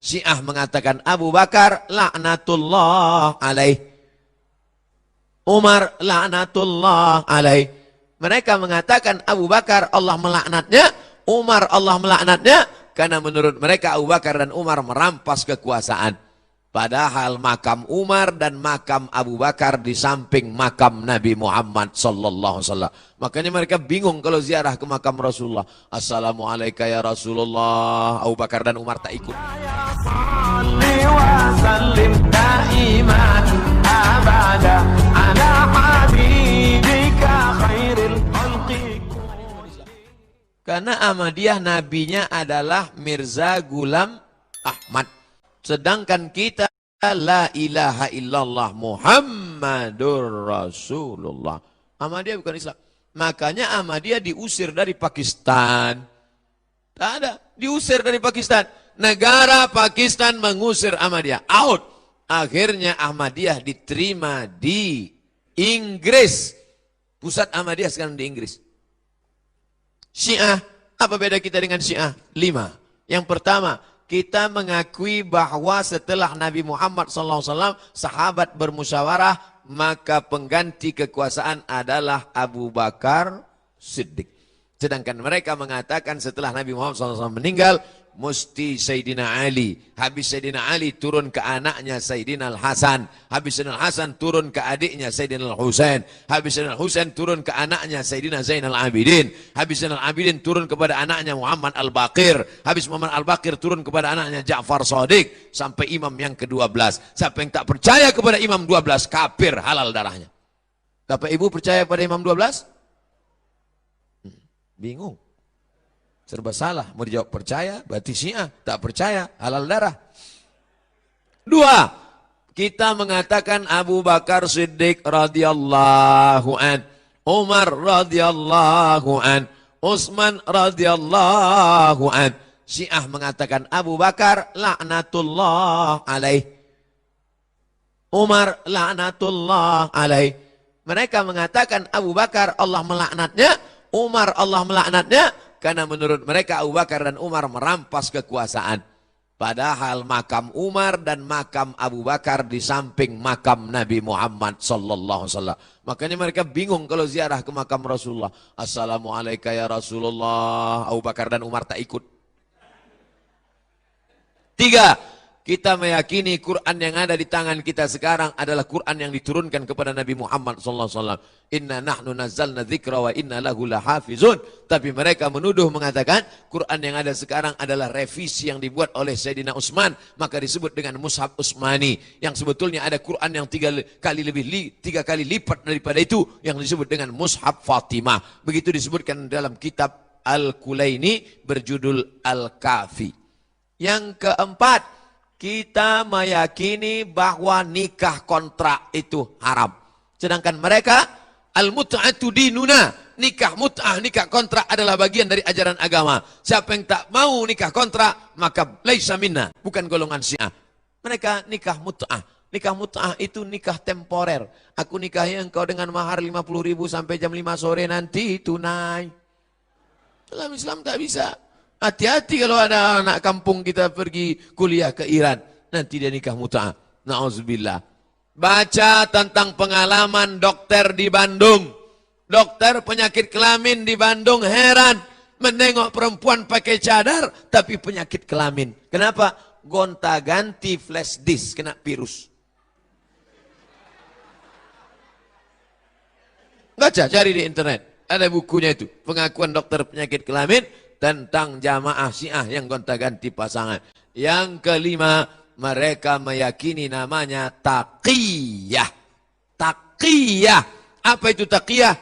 Syiah mengatakan Abu Bakar laknatullah alaih. Umar laknatullah alaih. Mereka mengatakan Abu Bakar Allah melaknatnya, Umar Allah melaknatnya, karena menurut mereka Abu Bakar dan Umar merampas kekuasaan. Padahal makam Umar dan makam Abu Bakar di samping makam Nabi Muhammad sallallahu alaihi wasallam. Makanya mereka bingung kalau ziarah ke makam Rasulullah. Assalamualaikum ya Rasulullah. Abu Bakar dan Umar tak ikut. Karena Ahmadiyah nabinya adalah Mirza Ghulam Ahmad. Sedangkan kita la ilaha illallah Muhammadur Rasulullah. Ahmadiyah bukan Islam. Makanya Ahmadiyah diusir dari Pakistan. Tak ada, diusir dari Pakistan. Negara Pakistan mengusir Ahmadiyah. Out. Akhirnya Ahmadiyah diterima di Inggris. Pusat Ahmadiyah sekarang di Inggris. Syiah, apa beda kita dengan Syiah? 5. Yang pertama, kita mengakui bahwa setelah Nabi Muhammad SAW, sahabat bermusyawarah, maka pengganti kekuasaan adalah Abu Bakar Siddiq. Sedangkan mereka mengatakan setelah Nabi Muhammad SAW meninggal, mesti Sayyidina Ali. Habis Sayyidina Ali turun ke anaknya Sayyidina Al-Hasan. Habis Sayyidina Al-Hasan turun ke adiknya Sayyidina Al-Husain. Habis Sayyidina Al-Husain turun ke anaknya Sayyidina Zainal Abidin. Habis Zainal Abidin turun kepada anaknya Muhammad Al-Baqir. Habis Muhammad Al-Baqir turun kepada anaknya Ja'far Shadiq. Sampai imam yang ke-12. Siapa yang tak percaya kepada imam 12, kafir, halal darahnya. Bapak Ibu percaya pada imam 12? Bingung. Serba salah, mau dijawab percaya, berarti Syiah, tak percaya, halal darah. 2, kita mengatakan Abu Bakar Siddiq radhiyallahu an, Umar radhiyallahu an, Utsman radhiyallahu an. Syiah mengatakan Abu Bakar laknatullah alaih, Umar laknatullah alaih. Mereka mengatakan Abu Bakar Allah melaknatnya, Umar Allah melaknatnya, karena menurut mereka Abu Bakar dan Umar merampas kekuasaan. Padahal makam Umar dan makam Abu Bakar di samping makam Nabi Muhammad sallallahu alaihi wasallam. Makanya mereka bingung kalau ziarah ke makam Rasulullah. Assalamualaikum ya Rasulullah. Abu Bakar dan Umar tak ikut. 3, kita meyakini Quran yang ada di tangan kita sekarang adalah Quran yang diturunkan kepada Nabi Muhammad SAW. Inna nahnu nazzalna dzikra wa inna lahu lahafizun. Tapi mereka menuduh mengatakan Quran yang ada sekarang adalah revisi yang dibuat oleh Sayyidina Utsman. Maka disebut dengan Mushaf Utsmani. Yang sebetulnya ada Quran yang 3 kali lipat daripada itu. Yang disebut dengan Mushaf Fatimah. Begitu disebutkan dalam kitab Al-Kulaini berjudul Al-Kafi. Yang keempat, kita meyakini bahwa nikah kontrak itu haram. Sedangkan mereka, al-mut'atu dinuna, nikah mut'ah, nikah kontrak adalah bagian dari ajaran agama. Siapa yang tak mau nikah kontrak, maka laisa minna, bukan golongan Syiah. Mereka nikah mut'ah. Nikah mut'ah itu nikah temporer. Aku nikahi engkau dengan mahar 50.000 sampai jam 5 sore nanti tunai. Dalam Islam tak bisa. Hati-hati kalau ada anak kampung kita pergi kuliah ke Iran. Nanti dia nikah mut'ah. Na'udzubillah. Baca tentang pengalaman dokter di Bandung. Dokter penyakit kelamin di Bandung heran. Menengok perempuan pakai cadar tapi penyakit kelamin. Kenapa? Gonta-ganti flash disk kena virus. Baca, cari di internet. Ada bukunya itu. Pengakuan dokter penyakit kelamin tentang jamaah Syiah yang gonta-ganti pasangan. Yang kelima, mereka meyakini namanya taqiyah. Taqiyah. Apa itu taqiyah?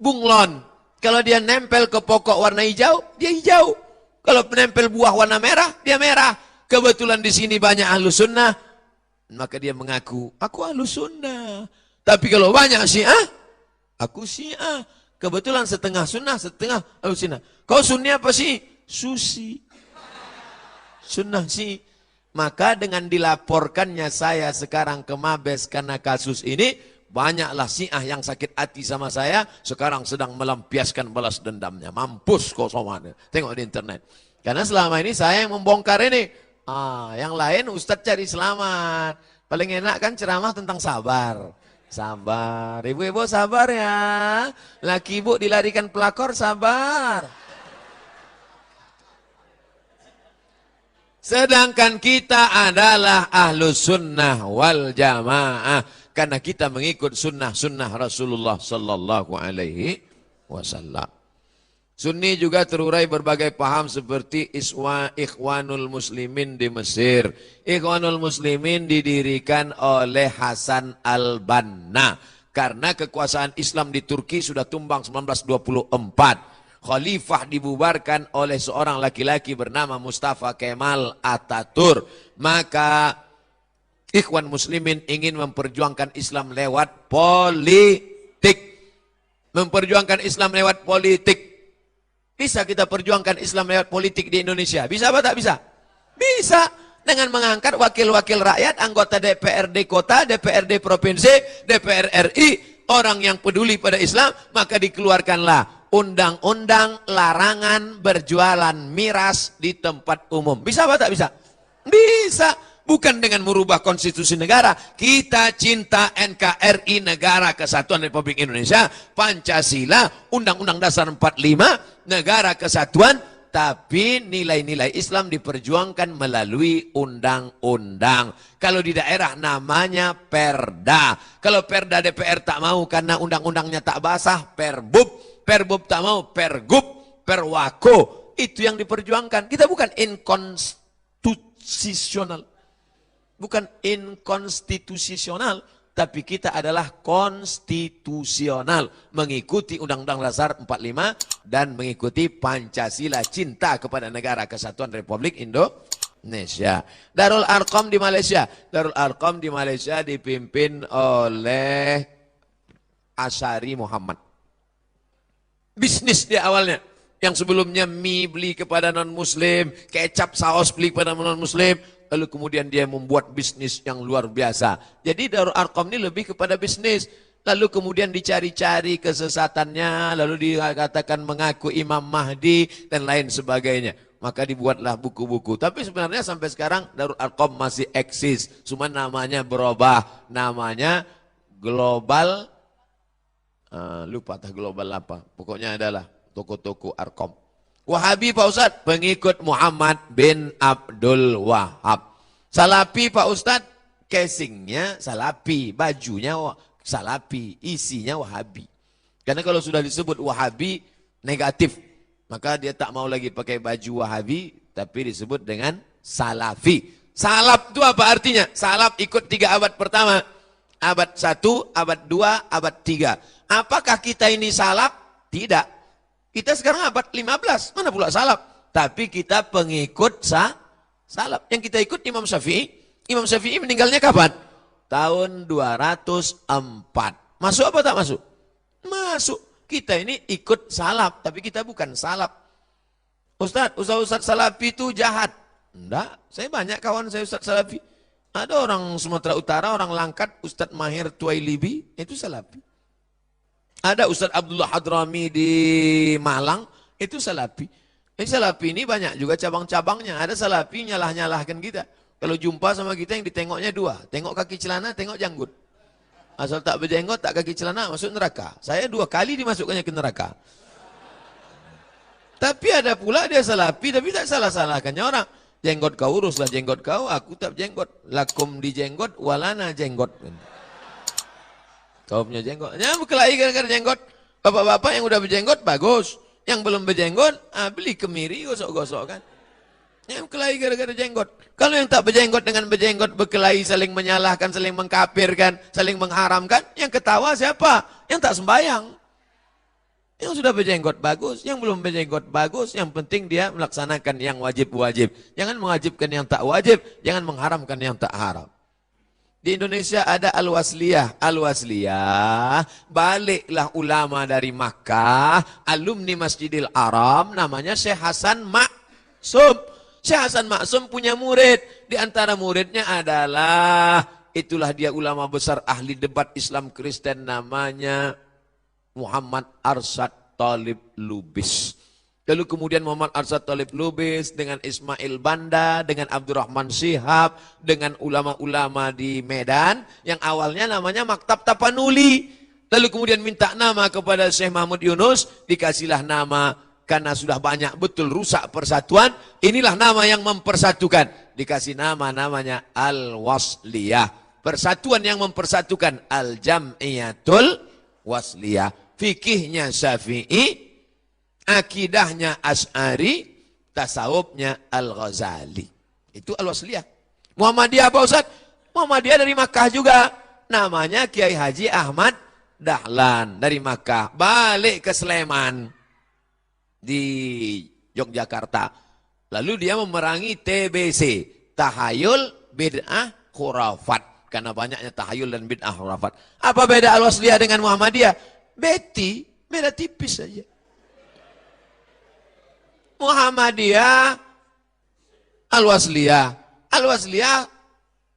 Bunglon. Kalau dia nempel ke pokok warna hijau, dia hijau. Kalau menempel buah warna merah, dia merah. Kebetulan di sini banyak ahlus sunnah, maka dia mengaku, aku ahlus sunnah. Tapi kalau banyak Syiah, aku Syiah. Kebetulan setengah sunnah, setengah ahlus sunnah. Kau sunni apa sih? Susi. Sunnah sih. Maka dengan dilaporkannya saya sekarang ke Mabes karena kasus ini, banyaklah Syiah yang sakit hati sama saya, sekarang sedang melampiaskan balas dendamnya. Mampus kau semuanya. Tengok di internet. Karena selama ini saya yang membongkar ini. Yang lain Ustadz cari selamat. Paling enak kan ceramah tentang sabar. Sabar. Ibu-ibu sabar ya. Laki ibu dilarikan pelakor, sabar. Sedangkan kita adalah ahlus sunnah wal jamaah. Karena kita mengikut sunnah Rasulullah sallallahu alaihi wasallam. Sunni juga terurai berbagai paham seperti Ikhwanul Muslimin di Mesir. Ikhwanul Muslimin didirikan oleh Hasan al-Banna. Karena kekuasaan Islam di Turki sudah tumbang 1924. Khalifah dibubarkan oleh seorang laki-laki bernama Mustafa Kemal Ataturk. Maka Ikhwan Muslimin ingin memperjuangkan Islam lewat politik. Memperjuangkan Islam lewat politik. Bisa kita perjuangkan Islam lewat politik di Indonesia? Bisa apa tak bisa? Bisa. Dengan mengangkat wakil-wakil rakyat, anggota DPRD kota, DPRD provinsi, DPR RI, orang yang peduli pada Islam, maka dikeluarkanlah undang-undang larangan berjualan miras di tempat umum. Bisa apa tak bisa? Bisa. Bukan dengan merubah konstitusi negara. Kita cinta NKRI, Negara Kesatuan Republik Indonesia, Pancasila, Undang-Undang Dasar 45, Negara Kesatuan, tapi nilai-nilai Islam diperjuangkan melalui undang-undang. Kalau di daerah namanya perda. Kalau perda DPR tak mau karena undang-undangnya tak basah, perbub. Perbub tak mau, pergub, perwako. Itu yang diperjuangkan. Kita bukan inkonstitusional. Bukan inkonstitusional, tapi kita adalah konstitusional. Mengikuti Undang-Undang Dasar 45 dan mengikuti Pancasila, cinta kepada Negara Kesatuan Republik Indonesia. Darul Arqam di Malaysia. Darul Arqam di Malaysia dipimpin oleh Asy'ari Muhammad. Bisnis dia awalnya. Yang sebelumnya mie beli kepada non-muslim, kecap saus beli kepada non-muslim, lalu kemudian dia membuat bisnis yang luar biasa. Jadi Darul Arqam ini lebih kepada bisnis. Lalu kemudian dicari-cari kesesatannya, lalu dikatakan mengaku Imam Mahdi dan lain sebagainya. Maka dibuatlah buku-buku. Tapi sebenarnya sampai sekarang Darul Arqam masih eksis. Cuma namanya berubah. Namanya Global, lupa tak global apa. Pokoknya adalah toko-toko Arqam. Wahabi Pak Ustadz, pengikut Muhammad bin Abdul Wahab. Salafi Pak Ustadz, casingnya Salafi, bajunya Salafi, isinya Wahabi. Karena kalau sudah disebut Wahabi negatif, maka dia tak mau lagi pakai baju Wahabi, tapi disebut dengan Salafi. Salaf itu apa artinya? Salaf ikut 3 abad pertama. Abad 1, abad 2, abad 3. Apakah kita ini salaf? Tidak. Kita sekarang abad 15, mana pula salaf? Tapi kita pengikut salaf. Yang kita ikut Imam Syafi'i. Imam Syafi'i meninggalnya kapan? Tahun 204. Masuk apa tak masuk? Masuk. Kita ini ikut salaf, tapi kita bukan salaf. Ustaz Salafi itu jahat. Enggak, saya banyak kawan saya Ustaz Salafi. Ada orang Sumatera Utara, orang Langkat, Ustaz Mahir Tuailibi, itu Salafi. Ada Ustaz Abdullah Hadrami di Malang, itu Salafi. Salafi ini banyak juga cabang-cabangnya. Ada Salafi nyalah-nyalahkan kita. Kalau jumpa sama kita yang ditengoknya 2. Tengok kaki celana, tengok janggut. Asal tak berjenggot, tak kaki celana, masuk neraka. Saya 2 kali dimasukkannya ke neraka. Tapi ada pula dia Salafi, tapi tak salah-salahkannya orang. Jenggot kau uruslah jenggot kau, aku tak jenggot. Lakum di jenggot, walana jenggot. Kau punya jenggot. Ya berkelahi gara-gara jenggot. Bapak-bapak yang udah berjenggot bagus. Yang belum berjenggot, beli kemiri gosok-gosok kan. Yang berkelahi gara-gara jenggot. Kalau yang tak berjenggot dengan berjenggot berkelahi saling menyalahkan, saling mengkafirkan, saling mengharamkan, yang ketawa siapa? Yang tak sembahyang. Yang sudah berjenggot bagus, yang belum berjenggot bagus, yang penting dia melaksanakan yang wajib-wajib. Jangan mewajibkan yang tak wajib, jangan mengharamkan yang tak haram. Di Indonesia ada Al-Wasliyah. Al-Wasliyah, baliklah ulama dari Makkah, alumni Masjidil Haram, namanya Syekh Hasan Maksum. Syekh Hasan Maksum punya murid. Di antara muridnya adalah, itulah dia ulama besar ahli debat Islam Kristen, namanya Muhammad Arsyad Talib Lubis. Lalu kemudian Muhammad Arsyad Talib Lubis dengan Ismail Banda, dengan Abdurrahman Shihab, dengan ulama-ulama di Medan yang awalnya namanya Maktab Tapanuli. Lalu kemudian minta nama kepada Syekh Mahmud Yunus, dikasihlah nama karena sudah banyak betul rusak persatuan. Inilah nama yang mempersatukan. Dikasih nama namanya Al-Wasliyah. Persatuan yang mempersatukan Al-Jam'iyatul Wasliyah. Fikihnya Syafi'i, akidahnya Asy'ari, tasawufnya Al-Ghazali. Itu Al-Wasliyah. Muhammadiyah apa Ustaz? Muhammadiyah dari Makkah juga. Namanya Kiai Haji Ahmad Dahlan dari Makkah. Balik ke Sleman di Yogyakarta. Lalu dia memerangi TBC. Tahayul, Bid'ah, Khurafat. Karena banyaknya tahayul dan bid'ah khurafat. Apa beda Al-Wasliyah dengan Muhammadiyah? Beda tipis saja. Muhammadiyah, Al-Wasliyah,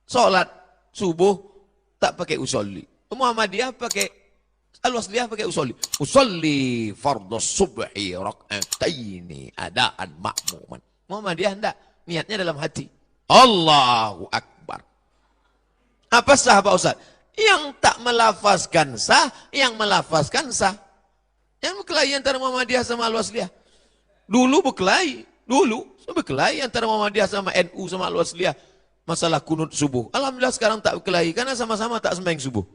sholat subuh tak pakai usolli. Muhammadiyah pakai, Al-Wasliyah pakai usolli. Usolli fardhu subhi rak'ataini adaan ma'muman. Muhammadiyah enggak, niatnya dalam hati. Allahu Akbar. Apa sah Pak Ustaz? Yang tak melafazkan sah, yang melafazkan sah. Yang berkelahi antara Muhammadiyah sama Al-Wasliyah. Dulu berkelahi antara Muhammadiyah sama NU sama Al-Wasliyah masalah kunut subuh. Alhamdulillah sekarang tak berkelahi karena sama-sama tak sembahyang subuh.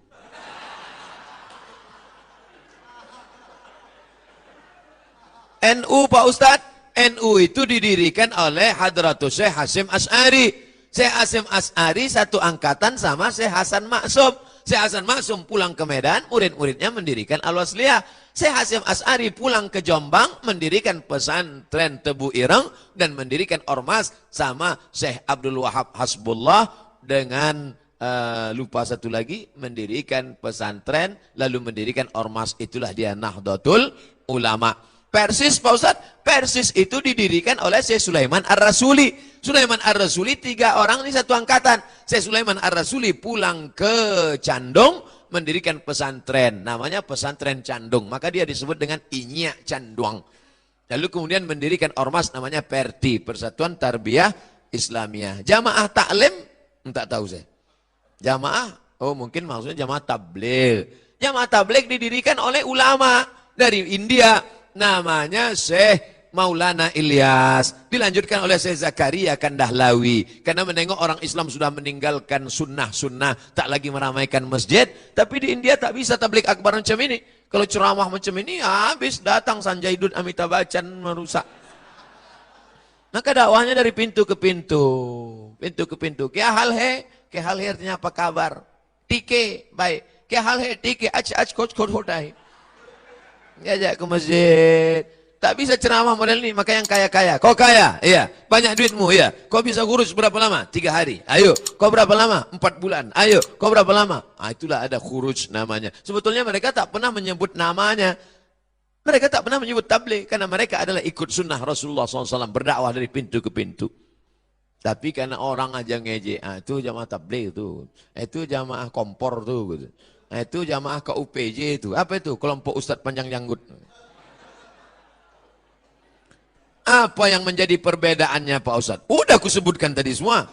NU Pak Ustadz, NU itu didirikan oleh Hadratus Syekh Hasyim Asy'ari. Syekh Hasyim Asy'ari satu angkatan sama Syekh Hasan Maksum. Syekh Hasan Maksum pulang ke Medan, murid-muridnya mendirikan Al-Wasliyah. Syekh Hasyim Asy'ari pulang ke Jombang, mendirikan pesantren Tebu Ireng dan mendirikan ormas sama Syekh Abdul Wahab Hasbullah dengan lupa satu lagi, mendirikan pesantren lalu mendirikan ormas. Itulah dia Nahdlatul Ulama. Persis Pak Ustadz, Persis itu didirikan oleh Syekh Sulaiman Ar-Rasuli. Sulaiman Ar-Rasuli 3 orang ini satu angkatan. Syekh Sulaiman Ar-Rasuli pulang ke Candung, mendirikan pesantren. Namanya pesantren Candung. Maka dia disebut dengan Inyak Canduang. Lalu kemudian mendirikan ormas namanya PERTI, Persatuan Tarbiyah Islamiyah. Jamaah Taklim, tak tahu saya. Jamaah, oh mungkin maksudnya jamaah tabligh. Jamaah tabligh didirikan oleh ulama dari India. Namanya Syekh Maulana Ilyas. Dilanjutkan oleh Syekh Zakaria Kandahlawi. Karena menengok orang Islam sudah meninggalkan sunnah-sunnah, tak lagi meramaikan masjid. Tapi di India tak bisa tabligh akbar macam ini. Kalau ceramah macam ini, habis datang Sanjay Dutt, Amitabh Bachchan merusak. Maka dakwahnya dari pintu ke pintu. Pintu ke pintu. Kya hal hai artinya apa kabar? Tike, baik. Kya hal hai, tike, aj khot hota hai. Diajak ke masjid. Tak bisa ceramah model ini, maka yang kaya-kaya. Kau kaya? Iya. Banyak duitmu? Iya. Kau bisa kurus berapa lama? 3 hari. Ayo. Kau berapa lama? 4 bulan. Ayo. Kau berapa lama? Itulah ada khuruj namanya. Sebetulnya mereka tak pernah menyebut namanya. Mereka tak pernah menyebut tabligh. Karena mereka adalah ikut sunnah Rasulullah SAW. Berdakwah dari pintu ke pintu. Tapi karena orang aja ngejek. Itu jamaah tabligh itu. Itu jamaah kompor tuh. Gitu. Itu jamaah KUPJ itu. Apa itu? Kelompok Ustadz Panjang Janggut. Apa yang menjadi perbedaannya Pak Ustadz? Udah aku sebutkan tadi semua.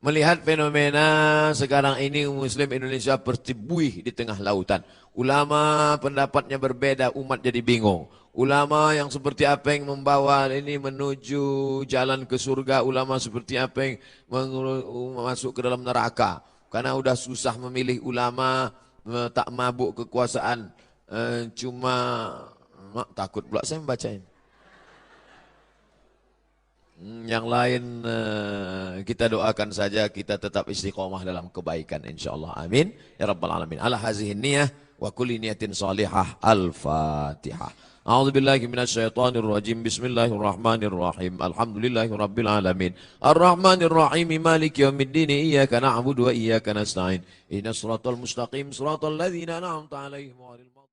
Melihat fenomena sekarang ini Muslim Indonesia bertibuih di tengah lautan. Ulama pendapatnya berbeda, umat jadi bingung. Ulama yang seperti apa yang membawa ini menuju jalan ke surga. Ulama seperti apa yang masuk ke dalam neraka. Karena udah susah memilih ulama, tak mabuk kekuasaan, cuma takut pula saya membacain. Yang lain kita doakan saja kita tetap istiqomah dalam kebaikan insyaallah. Amin ya rabbal alamin. Ala hazihi niyah wa kulli niyatin salihah. Al-Fatihah. A'udzubillahi minasyaitonir rajim. Bismillahirrahmanirrahim. Alhamdulillahirabbil alamin. Arrahmanirrahim. Maliki yaumiddin. Iyyaka na'budu wa iyyaka nasta'in. Ihdinas siratal mustaqim. Siratal ladzina an'amta 'alaihim ghairil